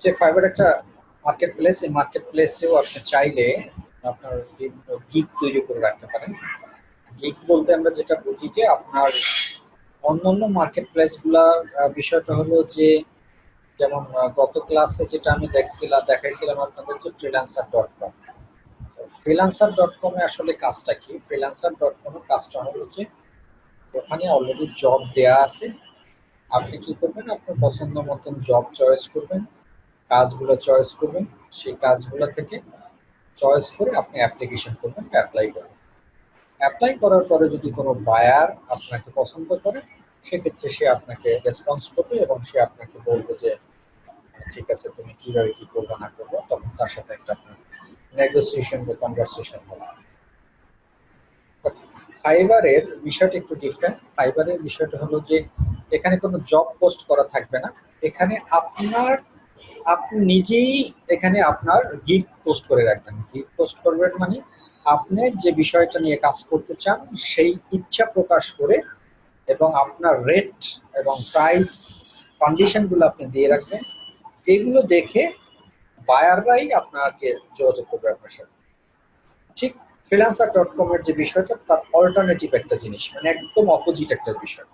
যে ফাইবার একটা market place, এই মার্কেট প্লেসেও আপনি চাইলে আপনার গিগ তৈরি করে রাখতে পারেন। গিগ বলতে আমরা যেটা বুঝি যে আপনার অন্যান্য মার্কেট প্লেসগুলার বিষয়টা হলো যে, যেমন গত ক্লাসে যেটা আমি দেখাইছিলাম আপনাদের, যে ফ্রিল্যান্সার.com। ফ্রিল্যান্সার.com-এ আসলে কাজটা কি? ফ্রিল্যান্সার.com-এর কাজটা হলো যে ওখানে অলরেডি জব দেয়া আছে। আপনি কি করবেন? আপনার পছন্দ মতন জব চয়েস করবেন, কাজগুলো চয়েস করবেন, সেই কাজগুলো থেকে চয়েস করে আপনি অ্যাপ্লিকেশন করবেন, অ্যাপ্লাই করবেন। অ্যাপ্লাই করার পরে যদি কোনো বায়ার আপনাকে পছন্দ করে, সেক্ষেত্রে সে আপনাকে রেসপন্স করবে এবং সে আপনাকে বলবে যে ঠিক আছে, তুমি কিভাবে কি করবে না করবো, তখন তার সাথে একটা আপনার নেগোসিয়েশন বা কনভারসেশন হবে। ফাইবারের বিষয়টা একটু ডিফারেন্ট। ফাইবারের বিষয়টা হলো যে এখানে কোনো জব পোস্ট করা থাকবে না। এখানে আপনি নিজেই এখানে আপনার গিগ পোস্ট করে রাখবেন। গিগ পোস্ট করবেন মানে আপনি যে বিষয়টা নিয়ে কাজ করতে চান সেই ইচ্ছা প্রকাশ করে, এবং আপনার রেট এবং প্রাইস কন্ডিশনগুলো আপনি দিয়ে রাখবেন। এগুলো দেখে বায়াররাই আপনাকে যোগাযোগ করবে আপনার সাথে। ঠিক ফ্রিল্যান্সার.com এর যে বিষয়টা, তার অল্টারনেটিভ একটা জিনিস, মানে একদম অপোজিট একটা বিষয়।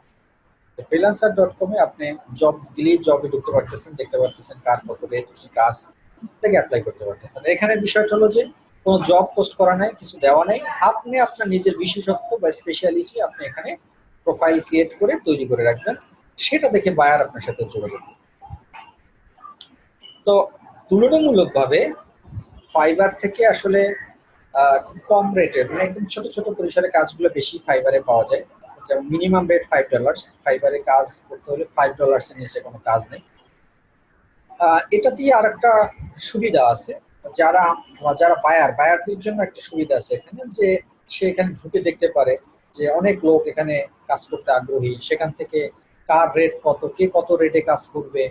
ফ্রিল্যান্সার.com-এ আপনি জব দিলেই জবে ঢুকতে পারতেছেন, দেখতে পারতেছেন কার কত রেট, কি কাজ, থেকে অ্যাপ্লাই করতে পারতেছেন। এখানে বিষয়টা হলো যে কোনো জব পোস্ট করা নাই, কিছু দেওয়া নাই। আপনি আপনার নিজের বিশেষত্ব বা স্পেশালিটি আপনি এখানে প্রোফাইল ক্রিয়েট করে তৈরি করে রাখবেন, সেটা দেখে বায়ার আপনার সাথে যোগাযোগ করবে। তো তুলনামূলকভাবে ফাইবার থেকে আসলে খুব কম রেটের, মানে একদম ছোট ছোট পরিসরে কাজগুলো বেশি ফাইবারে পাওয়া যায়। যেমন মিনিমাম রেট $5। ফাইবারে কাজ করতে হলে $5 এর নিচে কোনো কাজ নেই। এটা দিয়ে আর একটা সুবিধা আছে, যারা যারা বায়ারদের জন্য একটা সুবিধা আছে এখানে, যে সে এখানে ঢুকে দেখতে পারে যে অনেক লোক এখানে কাজ করতে আগ্রহী, সেখান থেকে কার রেট কত, কে কত রেটে কাজ করবে,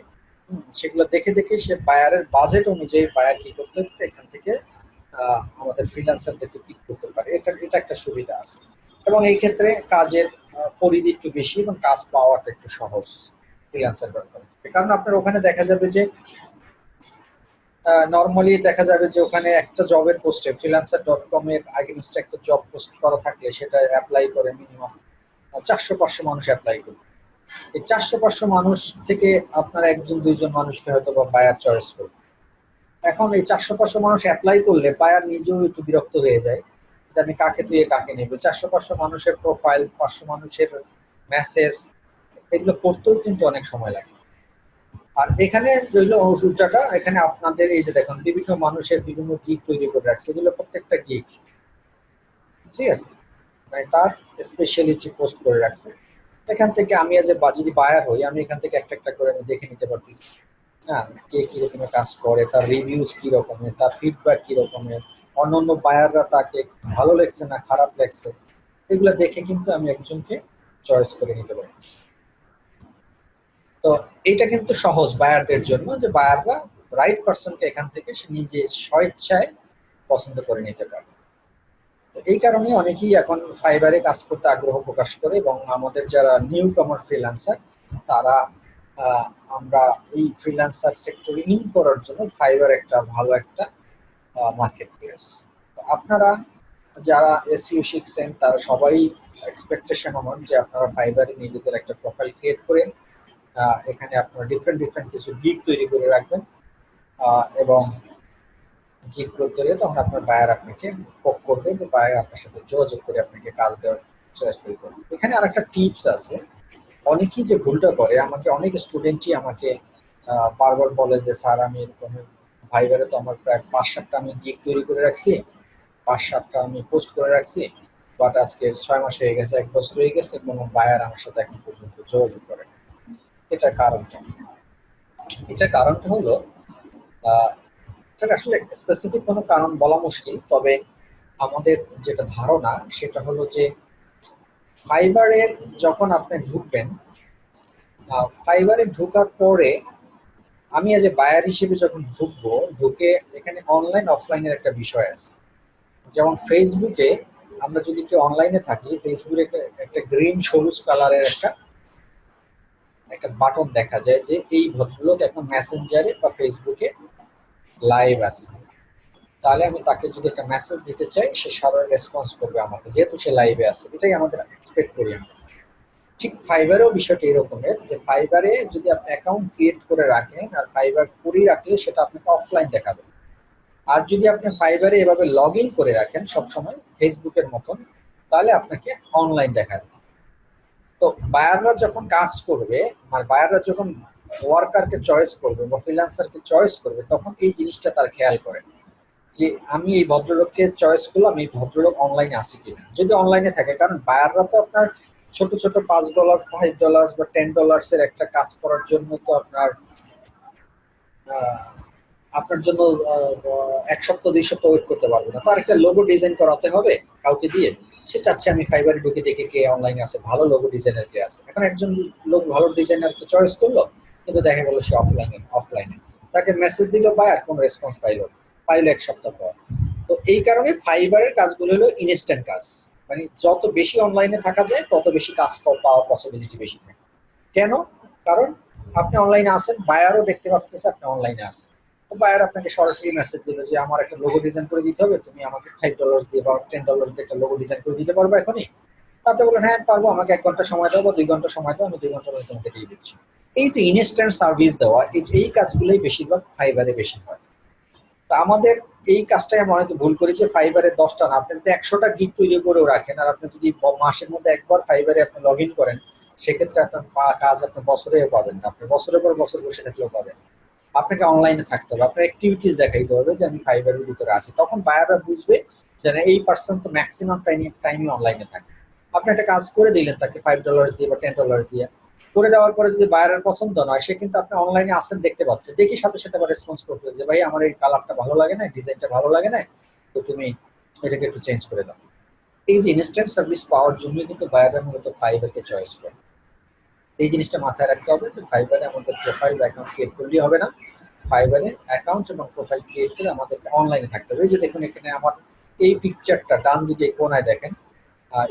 সেগুলো দেখে দেখে সে বায়ারের বাজেট অনুযায়ী বায়ার কি করতে পারে, এখান থেকে আমাদের ফ্রিল্যান্সারদেরকে পিক করতে পারে। এটা একটা সুবিধা আছে, এবং এই ক্ষেত্রে কাজের পরিধি একটু বেশি এবং কাজ পাওয়াটা একটু সহজ ফ্রিল্যান্সার.com। কারণ আপনার ওখানে দেখা যাবে যে নর্মালি দেখা যাবে যে ওখানে একটা জবের পোস্টে ফ্রিল্যান্সার.com এর আগেনস্টে একটা জব পোস্ট করা থাকলে সেটা অ্যাপ্লাই করে মিনিমাম 400-500 মানুষ অ্যাপ্লাই করবে। এই 400-500 মানুষ থেকে আপনার একজন দুইজন মানুষকে হয়তো বা বায়ার চয়েস করবে। এখন এই 400-500 মানুষ অ্যাপ্লাই করলে বায়ার নিজেও একটু বিরক্ত হয়ে যায় যে আমি কাকে তুই কাকে নেব। 400-500 মানুষের প্রোফাইল, 500 মানুষের মেসেজ, এগুলো পড়তেও কিন্তু অনেক সময় লাগে। আর এখানে যেগুলো উল্টাটা, এখানে আপনাদের এই যে দেখুন বিভিন্ন মানুষের বিভিন্ন গিগ তৈরি করে রাখছে, এগুলো প্রত্যেকটা গিগ, ঠিক আছে, মানে তার স্পেশালিটি পোস্ট করে রাখছে। এখান থেকে আমি যদি বায়ার হই, আমি এখান থেকে একটা একটা করে আমি দেখে নিতে পারতেছি, হ্যাঁ, কে কি রকমের কাজ করে, তার রিভিউজ কি রকমের, তার ফিডব্যাক কি রকমের, অন্যান্য বায়াররা তাকে ভালো লাগছে না খারাপ লাগছে, এগুলো দেখে কিন্তু আমি একজনকে চয়েস করে নিতে পারি। তো এটা কিন্তু সহজ বায়ারদের জন্য, যে বায়াররা রাইট পারসনকে এখান থেকে সে নিজে স্বেচ্ছায় পছন্দ করে নিতে পারে। এই কারণে অনেকেই এখন ফাইবারে কাজ করতে আগ্রহ প্রকাশ করে, এবং আমাদের যারা নিউ কামার ফ্রিল্যান্সার তারা আমরা এই ফ্রিল্যান্সার সেক্টরে ইন করার জন্য ফাইবার একটা ভালো একটা মার্কেট প্লেস। আপনারা যারা এসইও শিখছেন তারা সবাই এক্সপেকটেশন হন যে আপনারা ফাইবারে নিজেদের একটা প্রোফাইল ক্রিয়েট করে এখানে আপনারা ডিফারেন্ট ডিফারেন্ট কিছু গিগ তৈরি করে রাখবেন, এবং গিগ করতে গেলে তখন আপনার বায়ার আপনাকে পক করবে, বা বায়ার আপনার সাথে যোগাযোগ করে আপনাকে কাজ দেওয়ার চেষ্টা করবে। এখানে আর একটা টিপস আছে, অনেকেই যে ভুলটা করে, আমাকে অনেক স্টুডেন্টই আমাকে বারবার বলে যে স্যার আমি এরকম ফাইবারে তো আমার প্রায় 5-7টা আমি গিগ তৈরি করে রাখছি, 5-7টা আমি পোস্ট করে রাখছি, বাট আজকে 6 মাস হয়ে গেছে, 1 বছর হয়ে গেছে, কোনো বায়ার আমার সাথে এখন পর্যন্ত যোগাযোগ করে না। এটার কারণটা হলো এটা আসলে স্পেসিফিক কোনো কারণ বলা মুশকিল, তবে আমাদের যেটা ধারণা সেটা হলো যে ফাইবারে যখন আপনি ঢুকবেন, ফাইবারে ঢোকার পরে আমি এজ এ বায়ার হিসেবে যখন ঢুকবো, ঢুকে এখানে অনলাইন অফলাইনের একটা বিষয় আছে। যেমন ফেসবুকে আমরা যদি কেউ অনলাইনে থাকি, ফেসবুকে একটা গ্রিন সবুজ কালারের একটা একটা বাটন দেখা যায় যে এই ভদ্রলোক এখন মেসেঞ্জারে বা ফেসবুকে লাইভ আছে, তাহলে আমি তাকে যদি একটা মেসেজ দিতে চাই সে সারা রেসপন্স করবে আমাকে, যেহেতু সে লাইভে আছে। এটাই আমাদের এক্সপেক্ট করি আমরা। ঠিক ফাইবারেও বিষয়টা এরকমের, যে ফাইবারে যদি আপনি অ্যাকাউন্ট ক্রিয়েট করে রাখেন আর ফাইবার করেই রাখলে সেটা আপনাকে অফলাইন দেখাবে। আর যদি আপনি ফাইবারে এভাবে লগ ইন করে রাখেন সবসময় ফেসবুকের মতন, তাহলে আপনাকে অনলাইন দেখাবে। তো বায়াররা যখন কাজ করবে, মানে বায়াররা যখন ওয়ার্কারকে চয়েস করবে বা ফ্রিল্যান্সারকে চয়েস করবে, তখন এই জিনিসটা তার খেয়াল করে যে আমি এই ভদ্রলোককে চয়েস করলাম, এই ভদ্রলোক অনলাইনে আছে কিনা। যদি অনলাইনে থাকে, কারণ বায়াররা তো আপনার ছোট ছোট $5, $5 বা $10 এর একটা কাজ করার জন্য তো আপনার জন্য 1 সপ্তাহ 2 সপ্তাহ ওয়েট করতে পারবে না। তার একটা লোগো ডিজাইন করাতে হবে কাউকে দিয়ে, সে চাচ্ছে আমি ফাইবারে ঢুকে দেখে কে অনলাইনে আছে, ভালো লোগো ডিজাইনার কে আছে। এখন একজন লোক ভালো ডিজাইনারকে চয়েস করলো, কিন্তু দেখা গেল সে অফলাইনে তাকে মেসেজ দিল বায়ার, কোনো রেসপন্স পাইলো 1 সপ্তাহ পর। তো এই কারণে ফাইবারের কাজগুলো হলো ইনস্ট্যান্ট কাজ, মানে যত বেশি অনলাইনে থাকা যায় তত বেশি কাজ পাওয়ার পসিবিলিটি বেশি থাকে। কেন? কারণ আপনি অনলাইনে আছেন, বায়ারও দেখতে পাচ্ছে আপনি অনলাইনে আছেন। বায়ার আপনাকে সরাসরি মেসেজ দিল যে আমার একটা লোগো ডিজাইন করে দিতে হবে, তুমি আমাকে $5 দিয়ে বা $10 দিয়ে একটা লোগো ডিজাইন করে দিতে পারবো এখনই? আপনি বলেন হ্যাঁ পারবো, আমাকে 1 ঘন্টা সময় দাও বা 2 ঘন্টা সময় দাও, আমি 2 ঘন্টার মধ্যে তোমাকে দিয়ে দিচ্ছি। এই যে ইনস্ট্যান্ট সার্ভিস দেওয়া, এই কাজগুলোই বেশিরভাগ ফাইবারে বেশি হয়। তা আমাদের এই কাজটাই আমরা অনেক ভুল করি যে ফাইবারে 10টা না, আপনি যদি 100টা গিগ তৈরি করেও রাখেন আর আপনি যদি মাসের মধ্যে একবার ফাইবারে আপনি লগ ইন করেন, সেক্ষেত্রে আপনার কাজ আপনি বছরেও পাবেন না, আপনি বছরের পর বছর বসে থাকলেও পাবেন। আপনাকে অনলাইনে থাকতে হবে, আপনার অ্যাক্টিভিটিস দেখাইতে হবে যে আমি ফাইবারের ভিতরে আছি। তখন বায়াররা বুঝবে যে এই পার্সন তো ম্যাক্সিমাম টাইমই অনলাইনে থাকে। আপনি একটা কাজ করে দিলেন তাকে $5 দিয়ে বা $10 দিয়ে, করে দেওয়ার পরে যদি বায়ারের পছন্দ নয়, সে কিন্তু আপনি অনলাইনে আসেন দেখতে পাচ্ছে, দেখি সাথে সাথে আবার রেসপন্স করতে যে ভাই আমার এই কালারটা ভালো লাগে না, ডিজাইনটা ভালো লাগে না, তো তুমি এটাকে একটু চেঞ্জ করে দাও। এই যে ইনস্ট্যান্ট সার্ভিস পাওয়ার জন্যই কিন্তু বায়াররা মূলত ফাইবারকে চয়েস করে। এই জিনিসটা মাথায় রাখতে হবে যে ফাইবারে আমাদের প্রোফাইল বা অ্যাকাউন্ট ক্রিয়েট করলেই হবে না, ফাইবারে অ্যাকাউন্ট এবং প্রোফাইল ক্রিয়েট করে আমাদেরকে অনলাইনে থাকতে হবে। এই যে দেখুন এখানে আমার এই পিকচারটা ডান দিকে কোনায় দেখেন,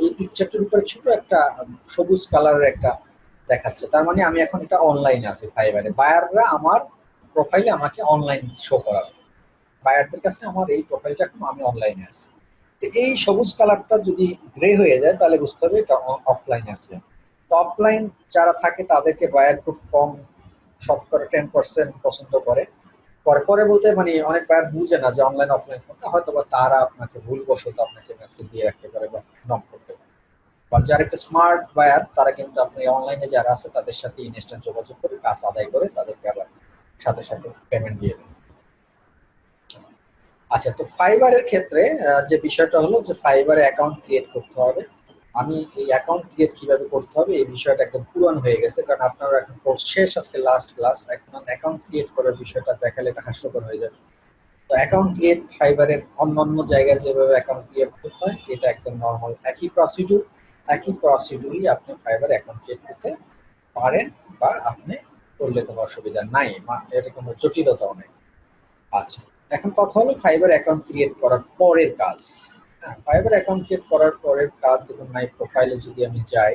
এই পিকচারটার উপরে ছোট একটা সবুজ কালারের একটা দেখাচ্ছে, তার মানে আমি এখন এটা অনলাইনে আছি ফাইবারে। বায়াররা আমার প্রোফাইলে আমাকে অনলাইন শো করাবে, বায়ারদের কাছে আমার এই প্রোফাইলটা এখন আমি অনলাইনে আছি। এই সবুজ কালারটা যদি গ্রে হয়ে যায় তাহলে বুঝতে হবে এটা অফলাইনে আছে। তো অফলাইন যারা থাকে তাদেরকে বায়ার খুব কম, শতকরা 10% পছন্দ করে। পরে পরে বলতে মানে অনেক বায়ার বুঝে না যে অনলাইন অফলাইন কোনটা, হয়তো বা তারা আপনাকে ভুলবশত আপনাকে মেসেজ দিয়ে রাখতে পারে বা নক করতে পারে। বা যারা একটা স্মার্ট বায়ার তারা কিন্তু আপনি অনলাইনে যারা আছে তাদের সাথে ইনস্ট্যান্ট যোগাযোগ করে কাজ আদায় করে তাদেরকে আবার সাথে সাথে পেমেন্ট দিয়ে দেন। আচ্ছা, তো ফাইবারের ক্ষেত্রে যে বিষয়টা হলো যে ফাইবারে অ্যাকাউন্ট ক্রিয়েট করতে হবে। আমি এই অ্যাকাউন্ট ক্রিয়েট কিভাবে করতে হবে এই বিষয়টা একদম পুরান হয়ে গেছে, কারণ আপনার এখন কোর্স শেষ, আজকে লাস্ট ক্লাস। এখন অ্যাকাউন্ট ক্রিয়েট করার বিষয়টা দেখালে এটা হাস্যকর হয়ে যাবে। তো অ্যাকাউন্ট ক্রিয়েট ফাইবারের অন্যান্য জায়গায় যেভাবে অ্যাকাউন্ট ক্রিয়েট করতে হয় এটা একদম নর্মাল একই প্রসিডিউরই আপনি ফাইবারে অ্যাকাউন্ট ক্রিয়েট করতে পারেন, বা আপনি করলে কোনো অসুবিধা নাই, এর কোনো জটিলতাও নেই। আচ্ছা, এখন কথা হলো ফাইবার অ্যাকাউন্ট ক্রিয়েট করার পরের কাজ। হ্যাঁ, ফাইবার অ্যাকাউন্ট ক্রিয়েট করার পরের কাজ, যখন মাই প্রোফাইলে যদি আমি যাই,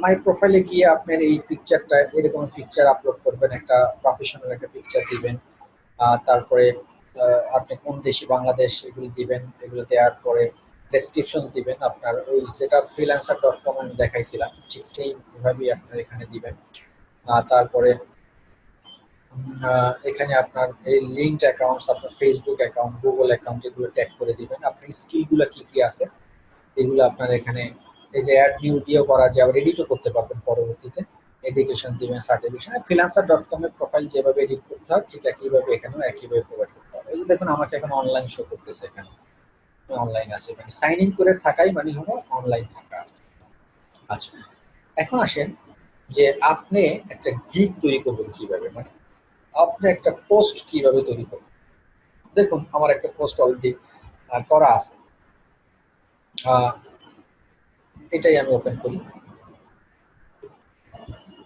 মাই প্রোফাইলে গিয়ে আপনার এই পিকচারটা, এরকম পিকচার আপলোড করবেন, একটা প্রফেশনাল একটা পিকচার দিবেন। তারপরে আপনি কোন দেশি, বাংলাদেশ, এগুলো দিবেন। এগুলো দেওয়ার পরে ডেসক্রিপশন দিবেন, আপনার ওই যেটা freelancer.com আমি দেখাইছিলাম ঠিক সেইভাবেই আপনার এখানে দিবেন। তারপরে এখানে আপনার এই লিঙ্কড অ্যাকাউন্টস, আপনার ফেসবুক অ্যাকাউন্ট, গুগল অ্যাকাউন্ট, এগুলো ট্যাগ করে দিবেন। আপনার স্কিলগুলো কি কি আছে এগুলো আপনার এখানে এই যে অ্যাড নিউ দিয়েও করা যায়, আবার এডিটও করতে পারবেন পরবর্তীতে। এডুকেশন দিবেন, সার্টিফিকেশন। freelancer.com এর প্রোফাইল যেভাবে এডিট করতে হয় ঠিক একইভাবে এখানেও একইভাবে প্রোভাইড করতে হবে। এই যে দেখুন আমাকে এখন অনলাইন শো করতেছে, এখানে অনলাইন আছে, মানে সাইন ইন করে থাকাই মানে হলো অনলাইন থাকা। আচ্ছা, এখন আসেন যে আপনি একটা গিগ তৈরি করবেন কিভাবে, মানে আপনি একটা পোস্ট কিভাবে তৈরি করবেন। দেখুন আমার একটা পোস্ট অলরেডি করা আছে, এটাই আমি ওপেন করি,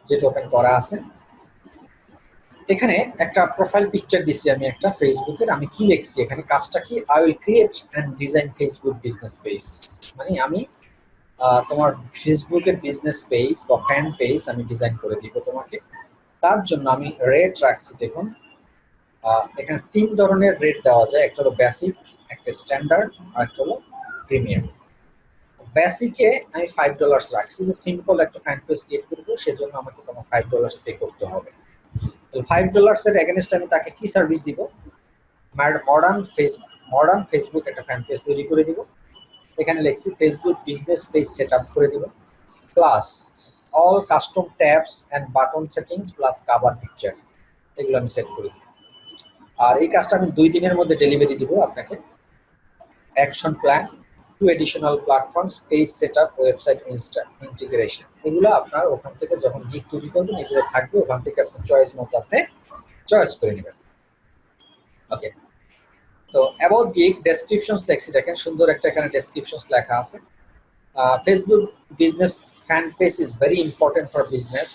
যেটা ওপেন করা আছে। এখানে একটা প্রোফাইল পিকচার দিচ্ছি আমি একটা ফেসবুকের। আমি কি লিখছি এখানে, কাজটা কি, I will create and design Facebook business page. মানে আমি তোমার ফেসবুকের বিজনেস পেজ বা ফ্যান পেজ আমি ডিজাইন করে দিব তোমাকে। তার জন্য আমি রেট রাখছি দেখুন, এখানে 3 ধরনের রেট দেওয়া যায়, একটা হলো বেসিক, একটা স্ট্যান্ডার্ড, আর একটা হলো প্রিমিয়াম। বেসিকে আমি $5 রাখছি, যে সিম্পল একটা ফ্যান পেজ ক্রিয়েট করবো সেজন্য আমাকে তোমার $5 পে করতে হবে। $5 এর এগেনস্ট আমি তাকে কি সার্ভিস দিব? মডার্ন ফেসবুক একটা ফ্যান পেজ তৈরি করে দিব, এখানে লিখছি Facebook business page set up করে দিব, plus all custom tabs and button settings plus cover picture, এগুলো আমি সেট করে দিব। আর এই কাজটা আমি 2 দিনের মধ্যে ডেলিভারি দিব আপনাকে। Action plan, 2 additional platforms, page setup, website integration, এগুলো আপনার ওখান থেকে যখন গিগ তৈরি করবেন এগুলো থাকবে, ওখান থেকে আপনার চয়েস মতো আপনি চয়েস করে নেবেন। ওকে, তো অ্যাবাউট গিগ ডেসক্রিপশনস লেখছি, দেখেন সুন্দর একটা এখানে ডেসক্রিপশনস লেখা আছে। Facebook business fan page is very important for business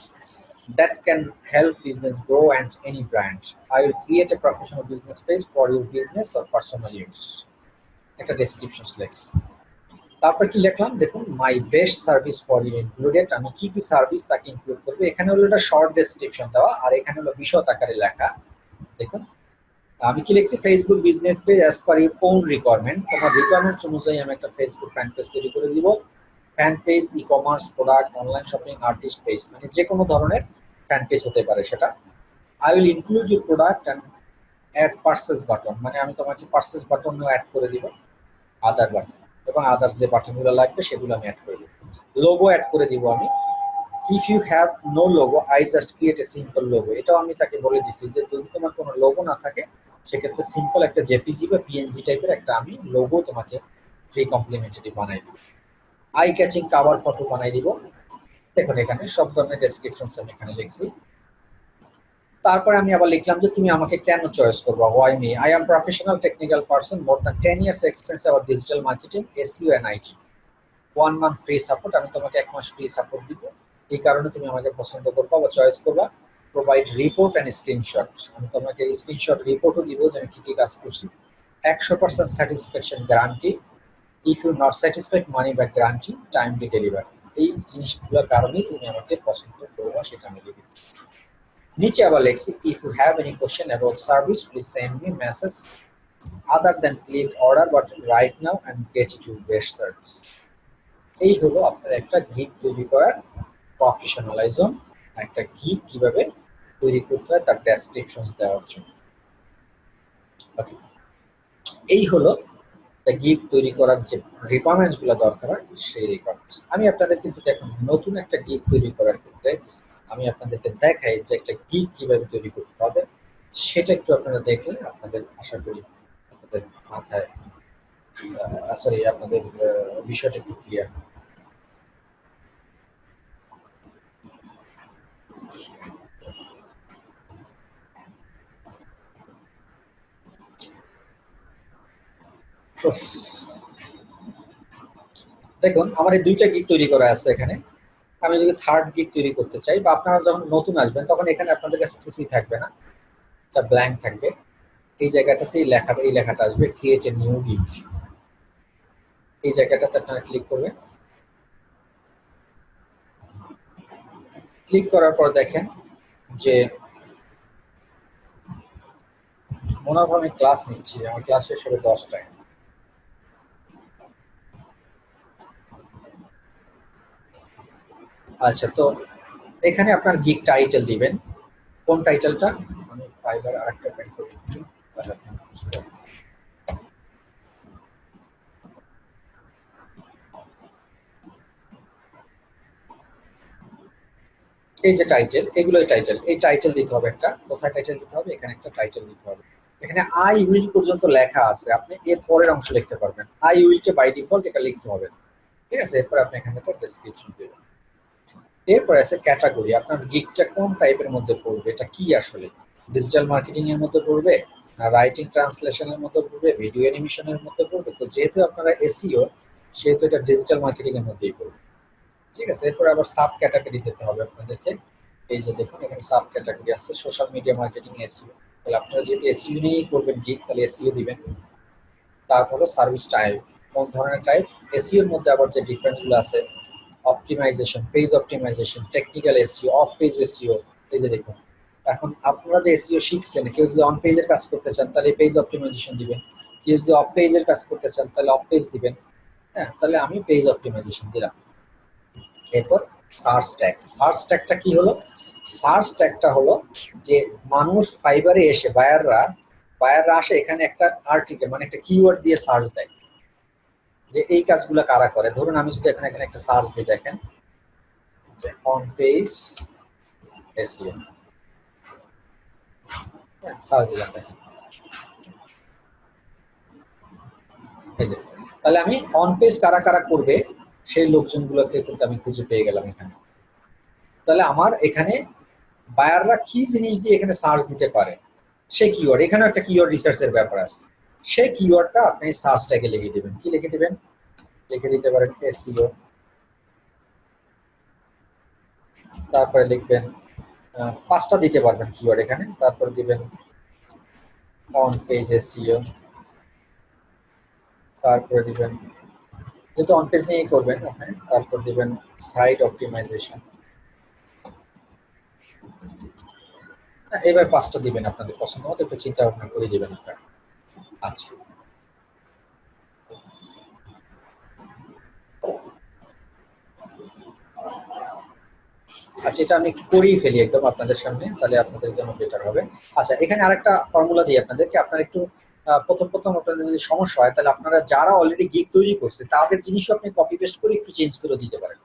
that can help business grow and any brand. I will create a professional business page for your business or personal use. একটা description লেখছি। তারপর কি লিখলাম দেখুন, my best service for you included, আমি কি কি service তাকে ইনক্লুড করবো। এখানে হলো একটা শর্ট ডেসক্রিপশন দেওয়া, আর এখানে হলো বিশদ আকারে লেখা। দেখুন আমি কি লিখছি, Facebook business page as per your own requirement, তোমার রিকোয়ারমেন্ট অনুযায়ী আমি একটা ফেসবুক ফ্যান পেজ তৈরি করে দিব। Fan page e commerce, product, online shopping, artist page, মানে যে কোনো ধরনের ফ্যান পেজ হতে পারে সেটা। I will include your product and add purchase button, মানে আমি তোমাকে পার্সেস বাটনও অ্যাড করে দিব, আদার বাটন এবং আদার্স যে বাটনগুলো লাগবে সেগুলো আমি অ্যাড করে দিব। লোগো অ্যাড করে দিব আমি। If you have no logo I just create a simple logo, এটাও আমি তাকে বলে দিছি যে যদি তোমার কোনো লোগো না থাকে সেক্ষেত্রে সিম্পল একটা জেপিজি বা পিএনজি টাইপের একটা আমি লোগো তোমাকে ফ্রি কমপ্লিমেন্টারি বানাই দিব। আই ক্যাচিং কাভার ফটো বানাই দিব। দেখুন এখানে সব ধরনের ডেসক্রিপশনস আমি এখানে লিখছি। তারপরে আমি আবার লিখলাম যে তুমি আমাকে কেন চয়েস করবা, why me, I am professional technical person, more than 10 years experience about digital marketing, SEO and IT, 1 month free support, আমি তোমাকে 1 মাস ফ্রি সাপোর্ট দিব, এই কারণে তুমি আমাকে পছন্দ করবা বা চয়েস করবা। প্রোভাইড রিপোর্ট অ্যান্ড স্ক্রিনশট, আমি তোমাকে স্ক্রিনশট রিপোর্টও দিব যে আমি কি কি কাজ করছি। 100% satisfaction guarantee, if you not satisfied money back guarantee, timely delivery, এই জিনিসগুলোর কারণেই তুমি আমাকে পছন্দ করবা, সেটা আমি লিখে দিচ্ছি। নিচে আবার লিখছি, if you have any question about service please send me message other than click order button right now and get it your best service. এই হলো আপনার একটা গিগ তৈরি করার প্রফেশনালাইজম, একটা গিগ কিভাবে তৈরি করতে হয় তার ডেসক্রিপশন দেওয়ার জন্য। ওকে, এই হলো গিগ তৈরি করার যে রিকোয়ারমেন্টস গুলো দরকার হয় সেই রিকোয়ারমেন্টস। আমি আপনাদের কিন্তু দেখুন নতুন একটা গিগ তৈরি করার ক্ষেত্রে আমি আপনাদেরকে দেখাই যে একটা গিগ কিভাবে তৈরি করতে হবে, সেটা একটু আপনারা দেখলে আপনাদের আশা করি আপনাদের মাথায় সরি আপনাদের বিষয়টা একটু ক্লিয়ার। দেখুন আমার এই 2টা গিগ তৈরি করা আছে এখানে। আমি যদি থার্ড গিগ তৈরি করতে চাই বা আপনারা যখন নতুন আসবেন তখন এখানে আপনাদের কাছে কিছুই থাকবে না, এটা ব্ল্যাঙ্ক থাকবে। এই জায়গাটাতেই লেখাটা, এই লেখাটা আসবে ক্রিয়েট এ নিউ গিগ, এই জায়গাটাতে আপনারা ক্লিক করবেন। ক্লিক করার পর দেখেন যে মনে হয় আমি ক্লাস নিচ্ছি, আমার ক্লাস শেষ হবে 10টায়। আচ্ছা, তো এখানে আপনার গিগ টাইটেল দিবেন, কোন টাইটেলটা আমি ফাইবার আরেকটা প্যাক করে দিচ্ছি তাহলে আপনি বুঝতে পারবেন। এই যে টাইটেল, এগুলোই টাইটেল, এই টাইটেল দিতে হবে একটা, কোথায় টাইটেল দিতে হবে, এখানে একটা টাইটেল দিতে হবে। এখানে আই উইল পর্যন্ত লেখা আছে, আপনি এর পরের অংশ লিখতে পারবেন, আই উইলকে বাই ডিফল্ট এটা লিখতে হবে, ঠিক আছে। এরপর আপনি এখানে একটা ডেসক্রিপশন দেবেন। এরপর আছে ক্যাটাগরি, আপনার গিগটা কোন টাইপের মধ্যে পড়বে, এটা কি আসলে ডিজিটাল মার্কেটিং এর মধ্যে পড়বে না রাইটিং ট্রান্সলেশনের মধ্যে পড়বে, ভিডিও অ্যানিমেশনের মধ্যে পড়বে, তো যেহেতু আপনারা এসইও সেহেতু এটা ডিজিটাল মার্কেটিং এর মধ্যেই পড়বে, ঠিক আছে। এরপর আবার সাব ক্যাটাগরি দিতে হবে আপনাদেরকে, এই যে দেখুন এখানে সাব ক্যাটাগরি আছে সোশ্যাল মিডিয়া মার্কেটিং, এসইও, তাহলে আপনারা যেহেতু এসইও নিয়েই করবেন গিগ তাহলে এসইও দিবেন। তারপরে সার্ভিস টাইপ, কোন ধরনের টাইপ, এসইওর মধ্যে আবার যে ডিফারেন্সগুলো আছে, optimisation, page optimisation, technical SEO, off page SEO. এই যে দেখুন, এখন আপনারা যে এসইও শিখছেন, কেউ যদি অন পেজের কাজ করতে চান তাহলে পেজ অপটিমাইজেশন দিবেন, কেউ যদি অফ পেজের কাজ করতে চান তাহলে অফ পেজ দিবেন। হ্যাঁ, তাহলে আমি পেজ অপটিমাইজেশন দিলাম। এরপর সার্চ ট্যাগ। সার্চ ট্যাগটা কি হলো? সার্চ ট্যাগটা হলো যে মানুষ ফাইবারে এসে বায়াররা আসে এখানে একটা আর্টিকেল মানে একটা কিওয়ার্ড দিয়ে সার্চ দেয় যে এই কাজগুলো কারা করে। ধরুন আমি যদি এখানে একটা সার্চ দিই, দেখেন অন পেজ এসইও, সার্চ দিলাম, দেখেন এই যে, তাহলে আমি অন পেজ কারা কারা করবে সেই লোকজনগুলোকে কিন্তু আমি খুঁজে পেয়ে গেলাম এখানে। তাহলে আমার এখানে বায়াররা কি জিনিস দিয়ে এখানে সার্চ দিতে পারে সেই কিওয়ার্ড, এখানে একটা কিওয়ার্ড রিসার্চের ব্যাপার আছে, সেই কিওয়ার্ডটা আপনি সার্চ ট্যাগে লিখে দিবেন। কি লিখে দিবেন? লিখে দিতে পারেন এসইও, তারপরে লিখবেন 5টা দিতে পারবেন কিওয়ার্ড এখানে, তারপরে দিবেন অন পেজ এসইও, তারপরে দিবেন, যেহেতু অন পেজ নিয়েই করবেন আপনি, তারপর দিবেন সাইট অপটিমাইজেশন। এবার 5টা দিবেন আপনাদের পছন্দ মতো, একটু চিন্তা ভাবনা করে দিবেন আপনারা। আচ্ছা, আচ্ছা, এটা আমি একটু করেই ফেলি একদম আপনাদের সামনে, তাহলে আপনাদের জন্য বেটার হবে। আচ্ছা, এখানে আরেকটা ফর্মুলা দিই আপনাদেরকে, আপনারা একটু প্রথম প্রথম আপনাদের যদি সমস্যা হয় তাহলে আপনারা যারা অলরেডি গিগ তৈরি করছে তাদের জিনিসও আপনি কপি পেস্ট করে একটু চেঞ্জ করে দিতে পারেন,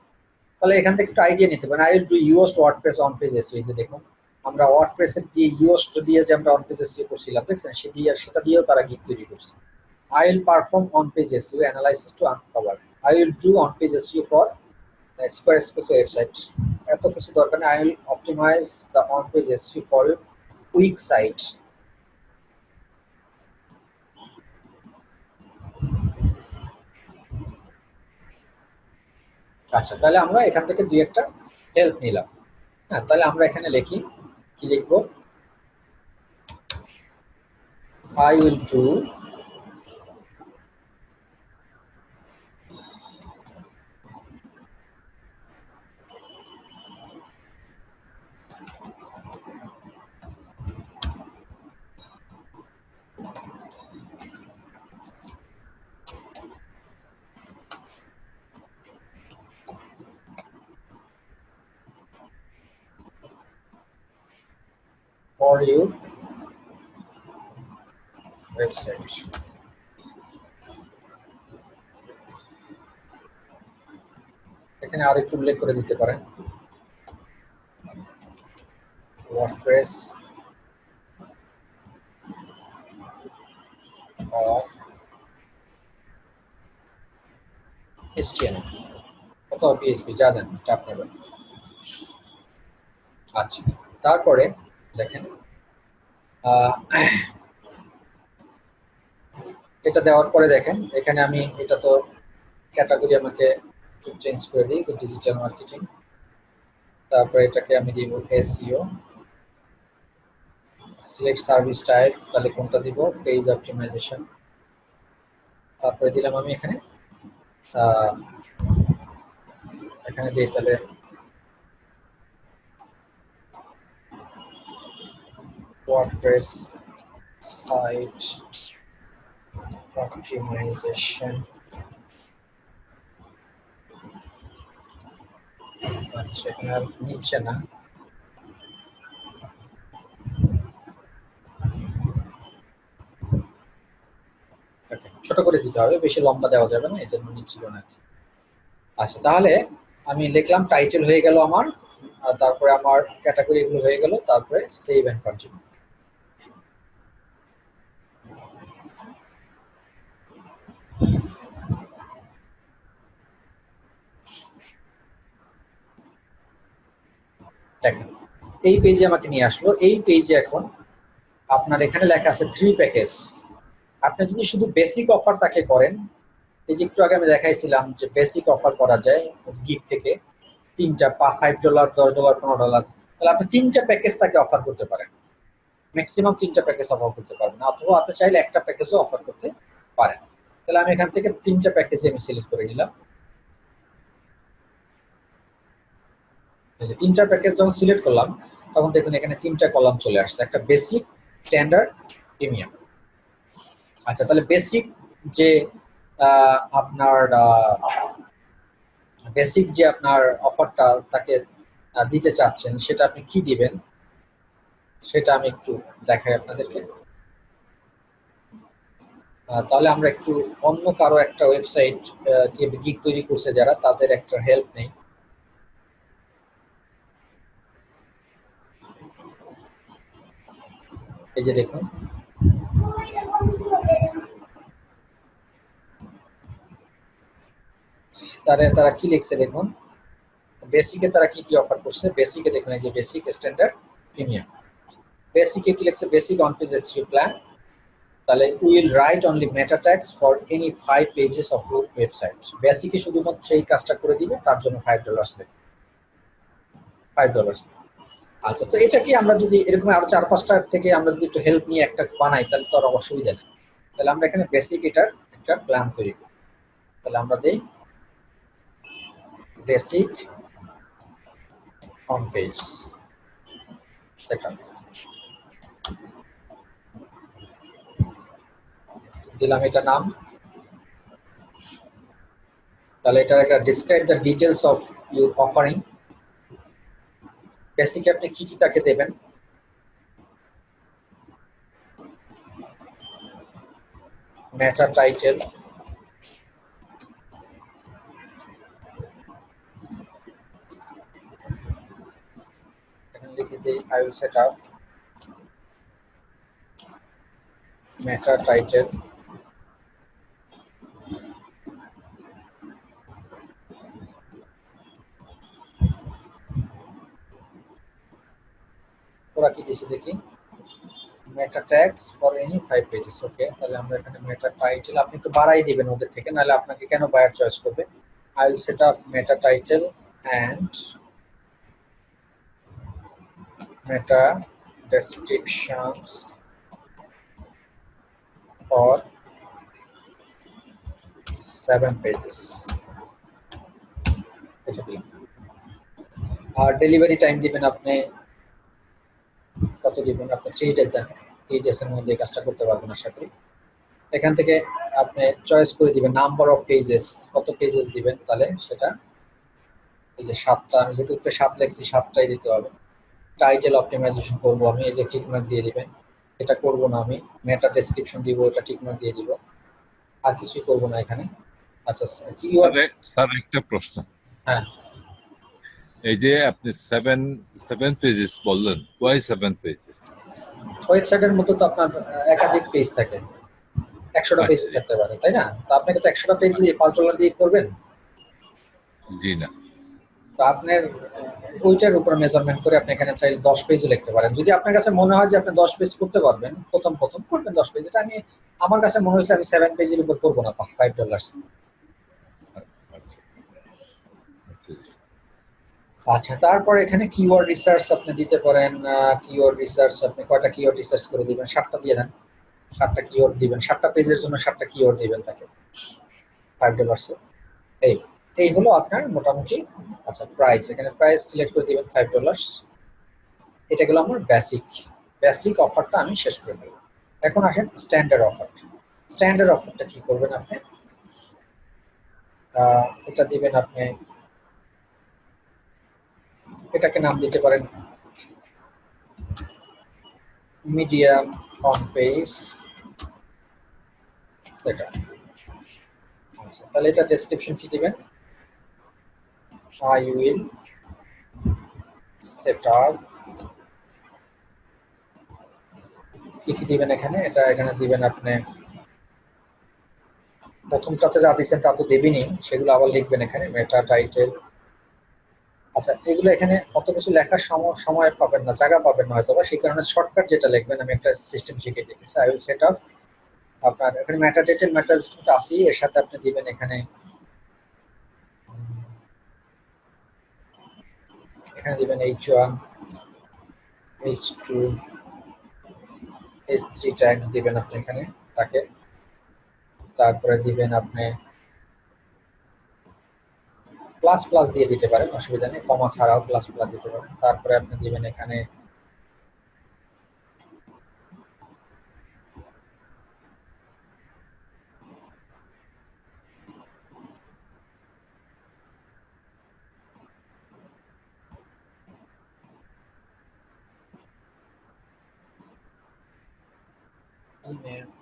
তাহলে এখান থেকে একটু আইডিয়া নিতে পারেন। I will do used WordPress on page SEO. এই যে দেখুন, আমরা ওয়ার্ডপ্রেসের দিয়ে ইউজড দিয়ে যে আমরা অন পেজ এসইও করছিলাম, দেখছেন সেটা দিয়েও তারা গিগ তৈরি করছে। I will perform on-page SEO analysis to uncover. I will do on-page SEO for Squarespace website. এত কিছু দরকার নেই। I will optimize the on-page SEO for your weak site. আচ্ছা, তাহলে আমরা এখান থেকে দুই একটা হেল্প নিলাম। হ্যাঁ, তাহলে আমরা এখানে লিখি, কি লিখবো? I will do for your website. এখানে আরেকটু উল্লেখ করে দিতে পারেন WordPress or HTML অথবা PHP, যা দেন এটা আপনার। আচ্ছা, তারপরে দেখেন এটা দেওয়ার পরে দেখেন এখানে আমি এটা তো ক্যাটাগরি আমাকে চেঞ্জ করে দিই যে ডিজিটাল মার্কেটিং, তারপরে এটাকে আমি দিব এসইও, সিলেক্ট সার্ভিস টাইপ, তাহলে কোনটা দিব? Page optimisation. তারপরে দিলাম আমি এখানে এখানে দিই তাহলে ওয়ার্ডপ্রেস সাইট অপটিমাইজেশন। আচ্ছা, এখানে আর নিচ্ছে না, ছোট করে দিতে হবে, বেশি লম্বা দেওয়া যাবে না, এই জন্য নিচ্ছিল না। আচ্ছা, তাহলে আমি লিখলাম, টাইটেল হয়ে গেল আমার, আর তারপরে আমার ক্যাটাগরি এগুলো হয়ে গেল, তারপরে সেভ এন্ড কন্টিনিউ। দেখেন এই পেজে আমাকে নিয়ে আসলো। এই পেজে এখন আপনার এখানে লেখা আছে 3 প্যাকেজ। আপনি যদি শুধু বেসিক অফার তাকে করেন, এই যে একটু আগে আমি দেখাইছিলাম যে বেসিক অফার করা যায় গিগ থেকে, 3টা $5, $10, $15, তাহলে আপনি 3টা প্যাকেজ তাকে অফার করতে পারেন, ম্যাক্সিমাম 3টা প্যাকেজ অফার করতে পারবেন, অথবা আপনি চাইলে একটা প্যাকেজও অফার করতে পারেন। তাহলে আমি এখান থেকে 3টা প্যাকেজ আমি সিলেক্ট করে নিলাম। এই যে 3টা প্যাকেজ যখন সিলেক্ট করলাম তখন দেখুন এখানে 3টা কলাম চলে আসছে, একটা বেসিক, স্ট্যান্ডার্ড, প্রিমিয়াম। আচ্ছা, তাহলে বেসিক যে আপনার বেসিক যে আপনার অফারটা তাকে দিতে চাচ্ছেন সেটা আপনি কি দিবেন সেটা আমি একটু দেখাই আপনাদেরকে। তাহলে আমরা একটু অন্য কারো একটা ওয়েবসাইট গিগ তৈরি করছে যারা, তাদের একটা হেল্প নেই। এই যে দেখুন, তারা কি লিখছে দেখুন, বেসিকে তারা কি কি অফার করছে। বেসিকে দেখুন এই যে বেসিক, স্ট্যান্ডার্ড, প্রিমিয়াম। বেসিকে কি লিখছে, basic on page SEO plan. তাহলে will write only meta tags for any 5 pages of your website. বেসিকে শুধুমাত্র সেই কাজটা করে দিবে, তার জন্য $5 দেবে, $5। আচ্ছা, তো এটা কি আমরা যদি এরকম আরো 4-5টা থেকে আমরা যদি একটু হেল্প নিয়ে একটা বানাই তাহলে তো আর অসুবিধা নেই। তাহলে আমরা এখানে বেসিক এটার একটা প্ল্যান তৈরি করি। তাহলে আমরা দেই বেসিক অন পেজ সেটআপ, দিলাম এটা নাম। তাহলে এটার একটা describe the details of your offering. বেসিকে আপনি কি কি তাকে দেবেন, মেটা টাইটেল, এখানে লিখে দিই I will set up meta title, ওরা কি দিয়েছে দেখি, মেটা ট্যাগস ফর এনি 5 পেজেস। ওকে, তাহলে আমরা এখানে মেটা টাইটেল আপনি একটু বাড়াই দিবেন ওদের থেকে, নাহলে আপনাকে কেন বায়ার চয়েস করবে। I will set up meta title and meta descriptions for 7 pages. এটা দিলাম। আর ডেলিভারি টাইম দিবেন আপনি কত দিবেন, আপনি 3 ডেজ দেন, 3 ডেজের মধ্যে এই কাজটা করতে পারবেন আশা করি। এখান থেকে আপনি চয়েস করে দিবেন নাম্বার অফ পেজেস, কত পেজেস দিবেন, তাহলে সেটা এই যে 7টা, আমি যেহেতু উপরে 7 লিখছি 7টাই দিতে হবে। টাইটেল অপটিমাইজেশন করব আমি, এই যে টিক মার্ক দিয়ে দিবেন। এটা করব না আমি, মেটা ডেসক্রিপশন দিব, এটা টিক মার্ক দিয়ে দিব, আর কিছুই করব না এখানে। আচ্ছা, কিওয়ার্ড। স্যার একটা প্রশ্ন, হ্যাঁ, এই যে আপনি সেভেন পেজেস বললেন, ওয়াই 7 পেজেস? ওয়েবসাইটের মতো তো আপনার একাধিক পেজ থাকে, 100টা পেজ আচ্ছা, থাকতে পারে, তাই না? তো আপনাকে তো 100টা পেজ দিয়ে $5 দিয়ে করবেন। জি না। তো আপনার ওইটার উপর মেজারমেন্ট করে আপনি এখানে চাইলে 10 পেজও লিখতে পারেন। যদি আপনার কাছে মনে হয় যে আপনি 10 পেজ করতে পারবেন, প্রথম করবেন 10 পেজ। এটা আমার কাছে মনে হয়েছে আমি 7 পেজের উপর করবো না $5। আচ্ছা, আচ্ছা। আচ্ছা, তারপর এখানে কিওয়ার্ড রিসার্চ আপনি দিতে পারেন। কিওয়ার্ড রিসার্চ আপনি কয়টা কিওয়ার্ড রিসার্চ করে দিবেন, 7টা দিয়ে দেন। 7টা কিওয়ার্ড দিবেন, 7টা পেজের জন্য 7টা কিওয়ার্ড দিবেন তাকে $5। এই এই হলো আপনার মোটামুটি। আচ্ছা, প্রাইস, এখানে প্রাইস সিলেক্ট করে দিবেন $5। এটা গেল আমার বেসিক অফারটা আমি শেষ করে দেব। এখন আসেন স্ট্যান্ডার্ড অফার। স্ট্যান্ডার্ড অফারটা কি করবেন আপনি, এটা দিবেন আপনি, এটাকে নাম দিতে পারেন মিডিয়াম অন পেজ সেটআপ। আচ্ছা, তাহলে এটা ডেসক্রিপশন কি দিবেন, আই উইল সেট আপ, কি কি দিবেন এখানে, এখানে দিবেন আপনি প্রথমটাতে যা দিচ্ছেন তা তো দেবেনই, সেগুলো আবার লিখবেন এখানে, মেটা টাইটেল। আচ্ছা, এগুলো এখানে অত কিছু লেখার সময় পাবেন না, জায়গা পাবেন না হয়তো, বা সেই কারণে শর্টকাট যেটা লিখবেন আমি একটা সিস্টেম শিখিয়ে দিতেছি। আই উইল সেট আপ, আপনার এখানে মেটা টাইটেল মেটা কিন্তু আছেই, এর সাথে আপনি দিবেন এখানে দিবেন H1, H2, H3 ট্যাগস দিবেন আপনি এখানে তাকে। তারপরে দিবেন আপনি প্লাস প্লাস দিয়ে দিতে পারেন, অসুবিধা নেই, কমা ছাড়াও প্লাস প্লাস দিতে পারেন। তারপরে আপনি দিবেন এখানে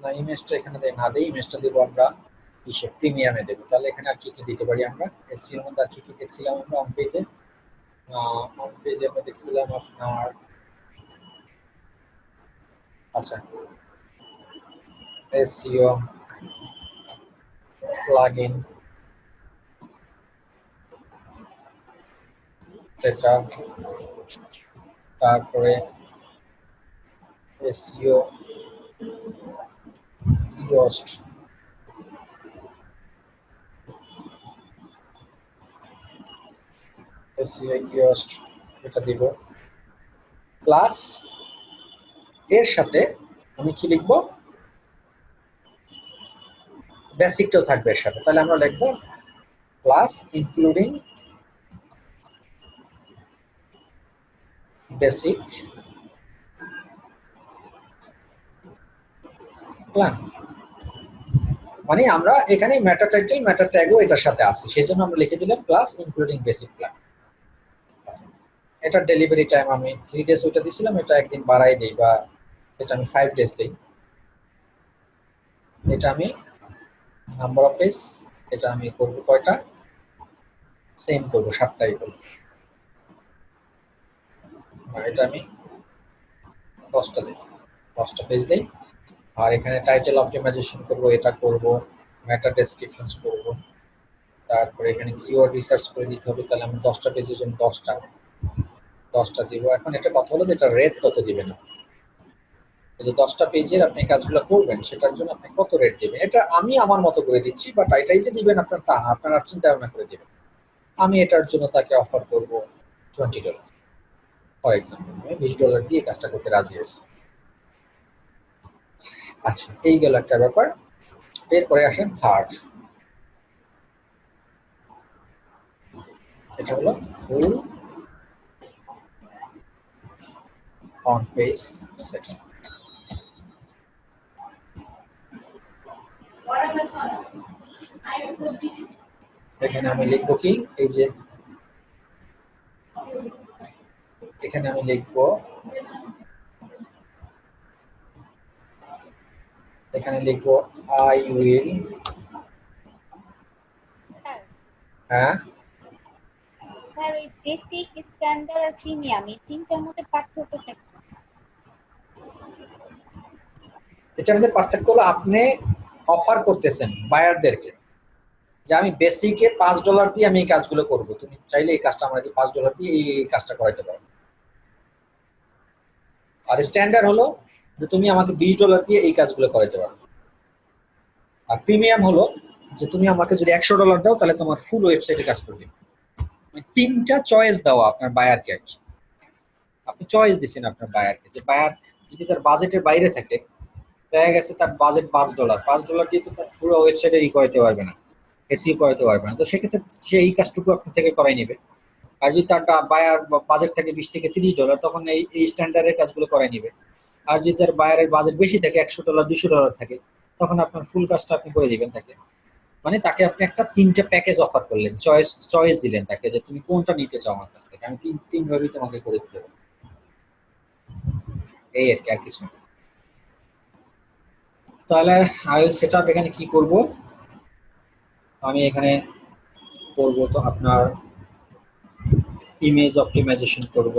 না, ইমেজটা এখানে না দেই, ইমেজটা দেবো আমরা কিসে, প্রিমিয়ামে দেবো। তাহলে এখানে আর কি কি দিতে পারি আমরা, এসইওর মধ্যে আর কি কি দেখছিলাম আমরা অন পেজে? অন পেজে আমরা দেখছিলাম আপনার, আচ্ছা, এসইও প্লাগইন সেটআপ, তারপরে এসইও কিওস্ক, এসইও কিওস্ক এটা দিব। প্লাস এর সাথে আমি কি লিখবো, বেসিকটাও থাকবে এর সাথে। তাহলে আমরা লিখবো প্লাস ইনক্লুডিং বেসিক প্ল্যান। মানে আমরা এখানে ম্যাটার টাইটেল ম্যাটার ট্যাগও এটার সাথে আছে, সেই জন্য আমরা লিখে দিলাম প্লাস ইনক্লুডিং বেসিক প্ল্যান। এটা ডেলিভারি টাইম আমি 3 ডেজ ওইটা দিয়েছিলাম, এটা একদিন বাড়াই দেই, বা এটা আমি 5 ডেজ দিই। এটা আমি নাম্বার অফ ডেজ, এটা আমি করবো কয়টা, সেম করবো, 7টাই করবো। এটা আমি 10টা দিই, 10টা পেজ দিই। আর এখানে টাইটেল অপটিমাইজেশন করব, এটা করব, মেটা ডেসক্রিপশনস করব, তারপরে এখানে কিওয়ার্ড রিসার্চ করে দিতে হবে। তাহলে আমি 10টা পেজের জন্য 10টা দিব। এখন এটা কথা হলো যে এটা রেট কত দিবেন, এই যে 10টা পেজের আপনি কাজগুলো করবেন সেটার জন্য আপনি কত রেট দিবেন, এটা আমি আমার মতো করে দিচ্ছি, বাট এটাই যে দিবেন আপনার তা না, আপনার চিন্তা ভাবনা করে দিবেন। আমি এটার জন্য তাকে অফার করব $20 ফর এক্সাম্পল, আমি $20 দিয়ে কাজটা করতে রাজি আছি। আচ্ছা, এই গেল একটা ব্যাপার। এরপরে আসেন থার্ড, এটা হলো ফুল অন পেজ সেটআপ। এখানে আমি লিখবো কি, এই যে এখানে আমি লিখবো, এখানে লিখবো আই উইল, হ্যাঁ স্যার ওই বেসিক, স্ট্যান্ডার্ড আর প্রিমিয়াম এই তিনটার মধ্যে পার্থক্যটা কি? এটার মধ্যে পার্থক্য হলো আপনি অফার করতেছেন বায়ারদেরকে যে আমি বেসিকে $5 দিয়ে আমি এই কাজগুলো করব, তুমি চাইলে এই কাজটা আমাকে $5 দিয়ে এই কাজটা করাইতে পারো। আর স্ট্যান্ডার্ড হলো যে তুমি আমাকে $20 দিয়ে এই কাজগুলো করাইতে পারো। আর প্রিমিয়াম হলো যে তুমি আমাকে যদি $100 দাও তাহলে তোমার ফুল ওয়েবসাইটে কাজ করবে। তিনটা চয়েস দাও আপনার বায়ারকে, আর কি আপনি চয়েস দিচ্ছেন আপনার বায়ারকে, যে বায়ার যদি তার বাজেটের বাইরে থাকে, দেখা গেছে তার বাজেট $5 দিয়ে তো তার পুরো ওয়েবসাইটে ই করাইতে পারবে না, এসইও করাইতে পারবে না, তো সেক্ষেত্রে সে এই কাজটুকু আপনার থেকে করাই নেবে। আর যদি তার বায়ার বাজেট থাকে $20 থেকে $30, তখন এই স্ট্যান্ডার্ডের কাজগুলো করাই নেবে। আর যদি তার বায়ারের বাজেট বেশি থাকে, $100 $200 থাকে, তখন আপনার ফুল কাজটা আপনি করে দিবেন তাকে। মানে তাকে আপনি একটা 3টা প্যাকেজ অফার করলেন, চয়েস দিলেন তাকে যে তুমি কোনটা নিতে চাও আমার কাছ থেকে, আমি তিন ভাবেই তোমাকে করে দিতে পারবো। এই আর কি, আর কিছু না। তাহলে আইএল সেটআপ এখানে কি করব, আমি এখানে করব তো আপনার ইমেজ অপটিমাইজেশন করব।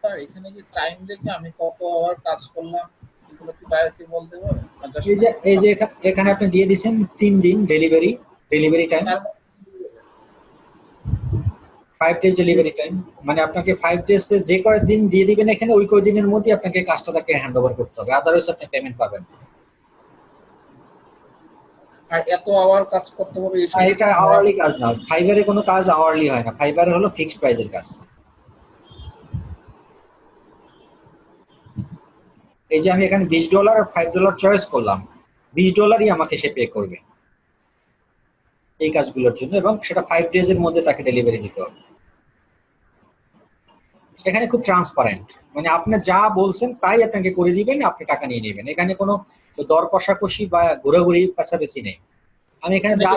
স্যার এখানে কি টাইম দেখে আমি কত আওয়ার কাজ করলাম এগুলো কি বায়ারকে বলতে পারবো? এই যে এখানে আপনি দিয়ে দিয়েছেন 3 দিন delivery time, 5 days delivery time, মানে আপনাকে 5 ডেজ যে কয় দিন দিয়ে দিবেন এখানে, ওই কয় দিনের মধ্যে আপনাকে কাজটা তাকে হ্যান্ড ওভার করতে হবে, আদারওয়াইজ আপনি পেমেন্ট পাবেন না। আর এত আওয়ার কাজ করতে হবে এটা আওয়ারলি কাজ না, ফাইবারে কোনো কাজ আওয়ারলি হয় না, ফাইবারে হলো ফিক্সড প্রাইসের কাজ। এই যে আমি এখানে $20 আর $5 চয়েস করলাম, $20 আমাকে সে পে করবে এই কাজগুলোর জন্য, এবং সেটা 5 ডেজ এর মধ্যে তাকে ডেলিভারি দিতে হবে। এখানে খুব ট্রান্সপারেন্ট, মানে আপনি যা বলছেন তাই আপনাকে করে দিবেন, আপনি টাকা নিয়ে নেবেন। এখানে কোনো দর কষাকষি বা ঘোরাঘুরি পেছাপেছি নেই। আমি এখানে যা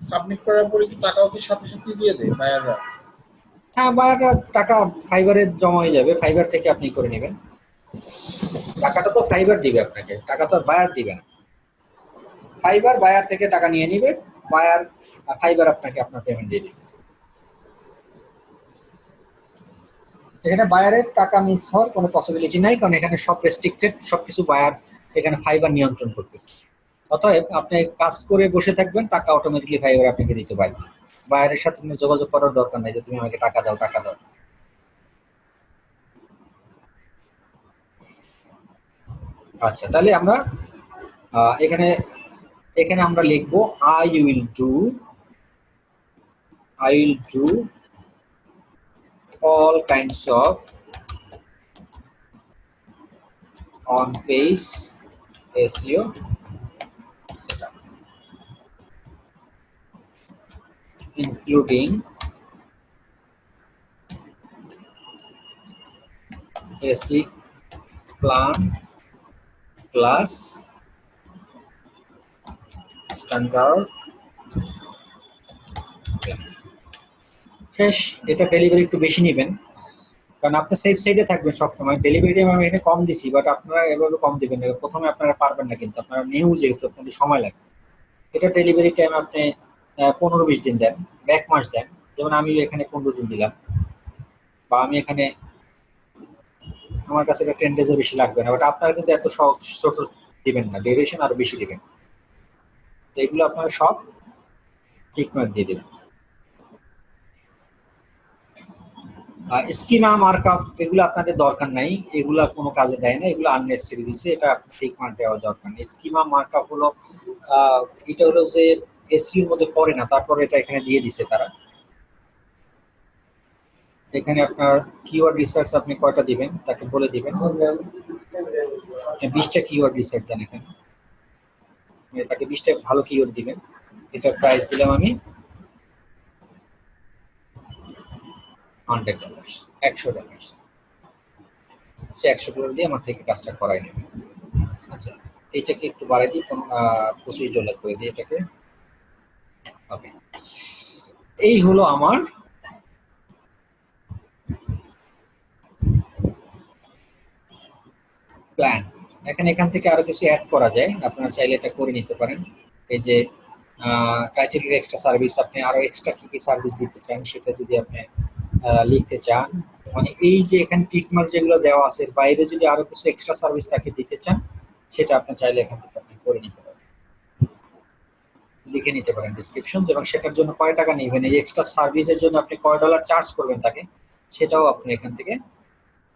সাবমিট করার পরে কি টাকাও কি সাথে সাথে দিয়ে দেয় বায়াররা? হ্যাঁ, বায়াররা টাকা ফাইবারে জমা হয়ে যাবে, ফাইবার থেকে আপনি করে নেবেন। টাকাটা তো ফাইবার দিবে আপনাকে, টাকা তো আর বায়ার দিবে না। ফাইবার বায়ার থেকে টাকা নিয়ে নিবে, বায়ার ফাইবার আপনাকে আপনার পেমেন্ট দিয়ে দিবে। এখানে বায়ারের টাকা মিস হওয়ার কোনো পসিবিলিটি নাই, কারণ এখানে সব রেস্ট্রিক্টেড, সবকিছু বায়ার এখানে ফাইবার নিয়ন্ত্রণ করতেছে। অতএব আপনি কাজ করে বসে থাকবেন, টাকা অটোমেটিকলি ফাইবার আপনাকে দিতে পারবে। বায়ারের সাথে তুমি যোগাযোগ করার দরকার নাই যে তুমি আমাকে টাকা দাও টাকা দাও। আচ্ছা, তাহলে আমরা এখানে এখানে আমরা লিখবো I will do all kinds of on-page SEO setup, including basic plan plus standard শেষ। এটা ডেলিভারি একটু বেশি নেবেন, কারণ আপনি সেফ সাইডে থাকবেন সবসময়। ডেলিভারি টাইম আমি এখানে কম দিছি, বাট আপনারা এভাবে কম দিবেন না। প্রথমে আপনারা পারবেন না, কিন্তু আপনারা নিউ যেহেতু আপনাদের সময় লাগবে। এটা ডেলিভারি টাইম আপনি 15-20 দিন দেন, 1 মাস দেন। যেমন আমি এখানে 15 দিন দিলাম, বা আমি এখানে আমার কাছে এটা 10 ডেজের বেশি লাগবে না, বাট আপনারা কিন্তু এত ছোট দিবেন না, ডিউরেশন আরো বেশি দিবেন। এগুলো আপনারা সব টিক মার্ক দিয়ে দেবেন। স্কিমা মার্কআপ এগুলো আপনাদের দরকার নাই, এগুলো কোনো কাজে দেয় না, এগুলো আননেসেসারি দিছে, এটা ঠিক মার্ক দেওয়া দরকার নেই। স্কিমা মার্কআপ হলো এটা হলো যে এসইওর মধ্যে পড়ে না, তারপরে এটা এখানে দিয়ে দিছে তারা। এখানে আপনার কিওয়ার্ড রিসার্চ আপনি কয়টা দিবেন তাকে বলে দিবেন। 20টা কিওয়ার্ড রিসার্চ দেন এখানে, তাকে 20টা ভালো কিওয়ার্ড দিবেন। এটার প্রাইস দিলাম আমি $100, $100। সে $100 দিয়ে আমার থেকে কাজটা করাই নেবে। আচ্ছা, এইটাকে একটু বাড়াই দিই, $25 করে দিই এটাকে। ওকে, এই হলো আমার প্ল্যান। এখান থেকে আরো কিছু অ্যাড করা যায়, আপনারা চাইলে এটা করে নিতে পারেন। এই যে টাইটেলের এক্সট্রা সার্ভিস, আপনি আরো এক্সট্রা কি কি সার্ভিস দিতে চান সেটা যদি আপনি লিখতে চান, মানে এই যে এখানে টিকমার্ক যেগুলো দেওয়া আছে, এর বাইরে যদি আরো কিছু এক্সট্রা সার্ভিস তাকে দিতে চান, সেটা আপনি চাইলে এখান থেকে আপনি করে নিতে পারেন, লিখে নিতে পারেন ডিসক্রিপশন, এবং সেটার জন্য কয় টাকা নেবেন, এই এক্সট্রা সার্ভিসের জন্য আপনি কয় ডলার চার্জ করবেন তাকে, সেটাও আপনি এখান থেকে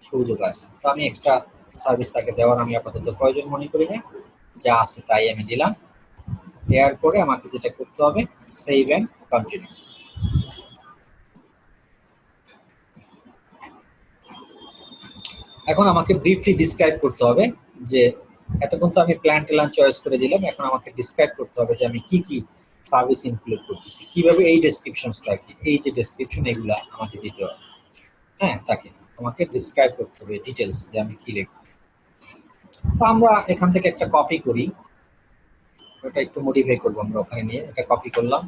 সুযোগ আছে। তো আমি এক্সট্রা সার্ভিস তাকে দেওয়ার আমি আপাতত প্রয়োজন মনে করি না, যা আছে তাই আমি দিলাম। দেওয়ার পরে আমাকে যেটা করতে হবে, সেভ এন্ড কন্টিনিউ। এখন আমাকে ব্রিফলি ডিসক্রাইব করতে হবে যে এতক্ষণ তো আমি প্ল্যান টেলান চয়েস করে দিলাম, এখন আমাকে ডিসক্রাইব করতে হবে যে আমি কি কি সার্ভিস ইনক্লুড করতেছি, কিভাবে এই ডেসক্রিপশনসটা কি, এই যে ডেসক্রিপশন এগুলো আমাকে দিতে হবে। হ্যাঁ, তাকে আমাকে ডিসক্রাইব করতে হবে ডিটেলস যে আমি কি লিখব। তো আমরা এখান থেকে একটা কপি করি, ওটা একটু মডিফাই করবো আমরা ওখানে নিয়ে, এটা কপি করলাম।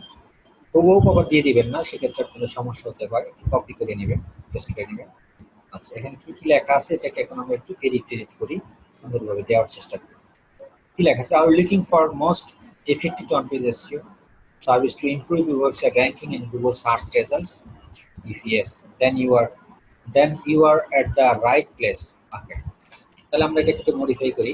তবুও কভার দিয়ে দিবেন না, সেক্ষেত্রে আপনাদের সমস্যা হতে পারে, কপি করে নেবেন, পেস্ট করে নেবেন। আচ্ছা, এখানে কি কি লেখা আছে এটাকে এখন আমরা একটু এডিট করি, সুন্দরভাবে দেওয়ার চেষ্টা করি। কি লেখা আছে? Are looking for most effective on-page SEO service to improve your website ranking in Google search results. If yes, then you are at the right place. Okay, তাহলে আমরা এটাকে একটু মডিফাই করি।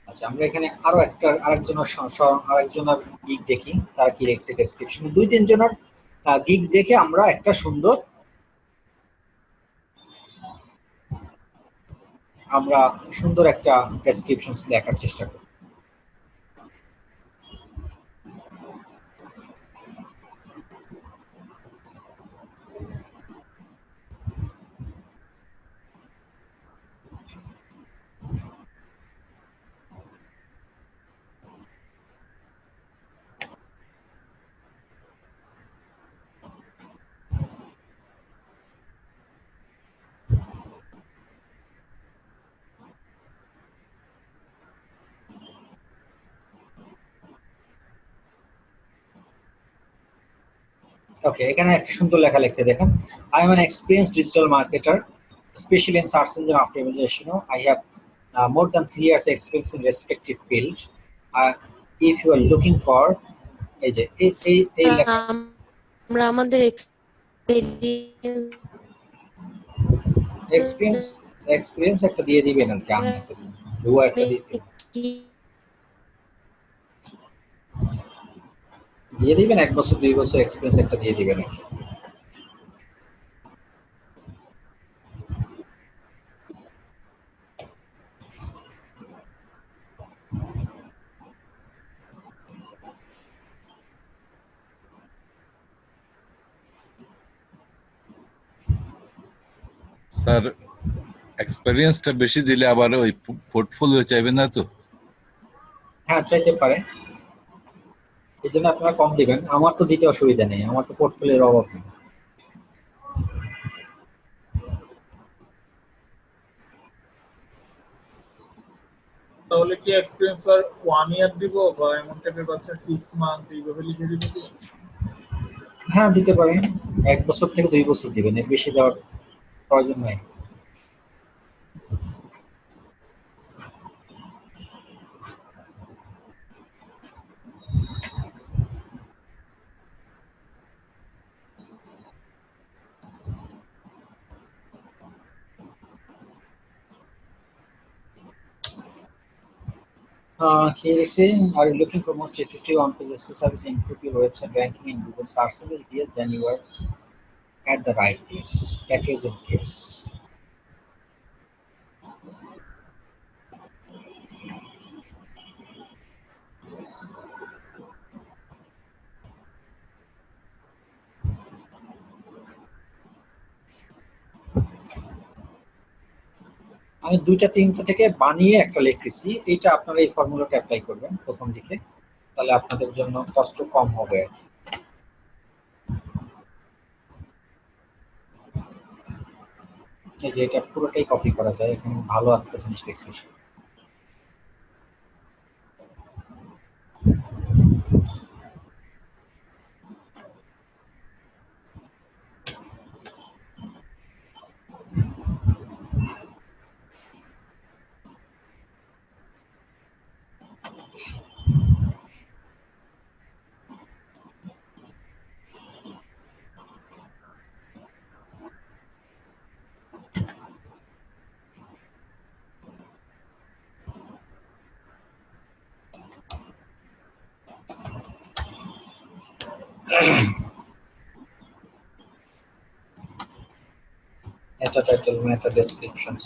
আচ্ছা, আমরা এখানে আরেকজনের গিগ দেখি, তারা কি লিখছে ডেসক্রিপশনে। 2-3 জনের গিগ দেখে আমরা একটা সুন্দর একটা ডেসক্রিপশন লেখার চেষ্টা করি। ওকে, এখানে একটা সুন্দর লেখা লিখতে দেখেন, I am an experienced digital marketer specially in search engine optimisation. I have more than 3 years experience in respective field. If you are looking for এই যে এই লেখা আমরা আমাদের এক্সপিরিয়েন্স এক্সপিরিয়েন্স একটা দিয়ে দিবেন আর কি, আমি আছে দু একটা দিয়ে দিবেন 1 বছর 2 বছর এক্সপিরিয়েন্স একটা দিয়ে দিবেন আর কি। স্যার এক্সপেরিয়েন্সটা বেশি দিলে আবার ওই পোর্টফোলিও চাইবে না তো? হ্যাঁ, চাইতে পারে, এই জন্য আপনারা কম দিবেন। আমার তো দিতে অসুবিধা নেই, আমার তো পোর্টফোলিওর অভাব নেই। তাহলে কি এক্সপিরিয়েন্স আর 1 ইয়ার দিব বা এমন টাইপের বাচ্চা 6 মান্থ এইভাবে লিখে দিব কি? হ্যাঁ, দিতে পারেন, 1 বছর থেকে 2 বছর দিবেন, এর বেশি দেওয়ার প্রয়োজন নাই। কি লিখছে, are you looking for most effective on page SEO service improve your website ranking in Google search review, then you are at the right place. Package in place. আমি 2টা 3টা থেকে বানিয়ে একটা লিখেছি, এইটা আপনারা এই ফর্মুলাটা অ্যাপ্লাই করবেন প্রথম দিকে, তাহলে আপনাদের জন্য কষ্ট কম হবে আর কি। এই যে এটা পুরোটাই কপি করা যায়, এখানে ভালো একটা জিনিস লিখছি। Meta title, meta descriptions.